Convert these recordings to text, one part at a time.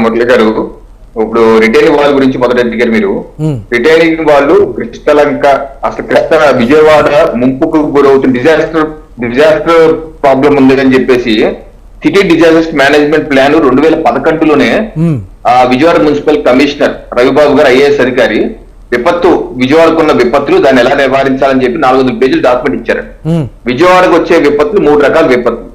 మురళి గారు, ఇప్పుడు retaining wall గురించి మొదట అడిగారు మీరు. రిటైనింగ్ వాళ్ళు కృష్ణలంక, అసలు కృష్ణ విజయవాడ ముంపుకు గురవుతున్న డిజాస్టర్ ప్రాబ్లం ఉంది అని చెప్పేసి సిటీ డిజాస్టర్ మేనేజ్మెంట్ ప్లాన్ 2011లోనే విజయవాడ మున్సిపల్ కమిషనర్ రవిబాబు గారు ఐఏఎస్ అధికారి విజయవాడకున్న విపత్తులు దాన్ని ఎలా నివారించాలని చెప్పి 400 పేజీలు డాక్యుమెంట్ ఇచ్చారు. విజయవాడకు వచ్చే విపత్తులు 3 రకాల విపత్తులు.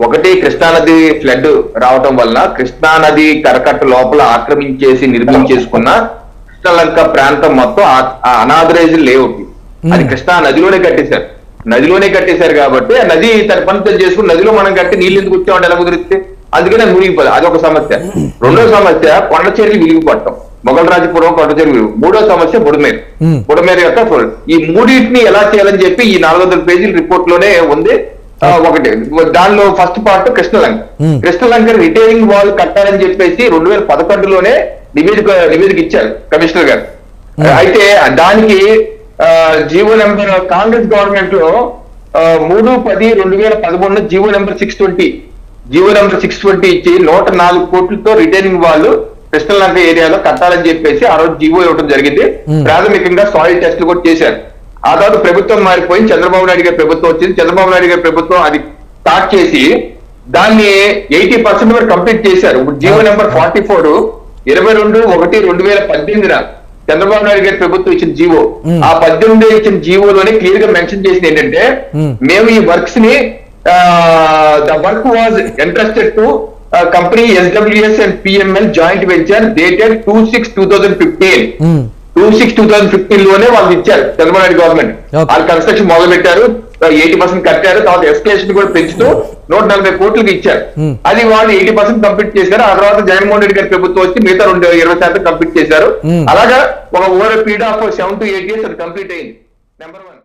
ఒకటి, కృష్ణానది ఫ్లడ్ రావటం వలన కృష్ణానది కరకట్ట లోపల ఆక్రమించేసి నిర్మించేసుకున్న కృష్ణలంక ప్రాంతం మొత్తం అనాథరైజ్డ్ లేఅవుట్. అది కృష్ణా నదిలోనే కట్టేశారు కాబట్టి ఆ నది తన పని చేసుకుని నదిలో మనం కట్టి నీళ్ళు ఎందుకు వచ్చామంటే ఎలా కుదిరిస్తే అందుకనే మునిగిపోదు. అది ఒక సమస్య. రెండో సమస్య కొండ చర్యలు విరిగిపడటం, మొగలరాజపురం కొండ చర్యలు. మూడో సమస్య బుడమేరు యొక్క ఈ మూడింటిని ఎలా చేయాలని చెప్పి ఈ 400 పేజీల రిపోర్ట్ లోనే ఉంది. ఒకటి, దానిలో first part Krishnalanka retaining wall కట్టాలని చెప్పేసి 2011లోనే నివేదిక ఇచ్చారు కమిషనర్ గారు. అయితే దానికి జీవో నెంబర్ కాంగ్రెస్ గవర్నమెంట్ లో 3/10/2013 జీవో నెంబర్ 620 ఇచ్చి 104 కోట్లతో రిటైనింగ్ వాల్ కృష్ణలంక ఏరియాలో కట్టాలని చెప్పేసి ఆ రోజు జీవో ఇవ్వడం జరిగింది. ప్రాథమికంగా సాయిల్ టెస్ట్లు కూడా చేశారు. ఆ తర్వాత ప్రభుత్వం మారిపోయి చంద్రబాబు నాయుడు గారి ప్రభుత్వం వచ్చింది. చంద్రబాబు నాయుడు గారి ప్రభుత్వం అది స్టార్ట్ చేసి దాన్ని 80% వరకు కంప్లీట్ చేశారు. జీవో నెంబర్ 44 22/1/2018 చంద్రబాబు నాయుడు గారి ప్రభుత్వం ఇచ్చిన జీవో. ఆ 18 ఇచ్చిన జీవోలోనే క్లియర్ గా మెన్షన్ చేసింది ఏంటంటే, మేము ఈ వర్క్స్ ని the work was entrusted to company SWS and PML joint venture dated 2/6/2015 లోనే వాళ్ళు ఇచ్చారు. చంద్రబాబు నాయుడు గవర్నమెంట్ వాళ్ళు కన్స్ట్రక్షన్ మొదలు పెట్టారు, 80% కట్టారు. తర్వాత ఎస్కలేషన్ కూడా పెంచుతూ 140 కోట్లకి ఇచ్చారు. అది వాళ్ళు 80% కంప్లీట్ చేశారు. ఆ తర్వాత జగన్మోహన్ రెడ్డి గారి ప్రభుత్వం వచ్చి మిగతా 20% కంప్లీట్ చేశారు. అలాగా ఒక over period of 7 to 8 years అది కంప్లీట్ అయింది. నెంబర్ 1.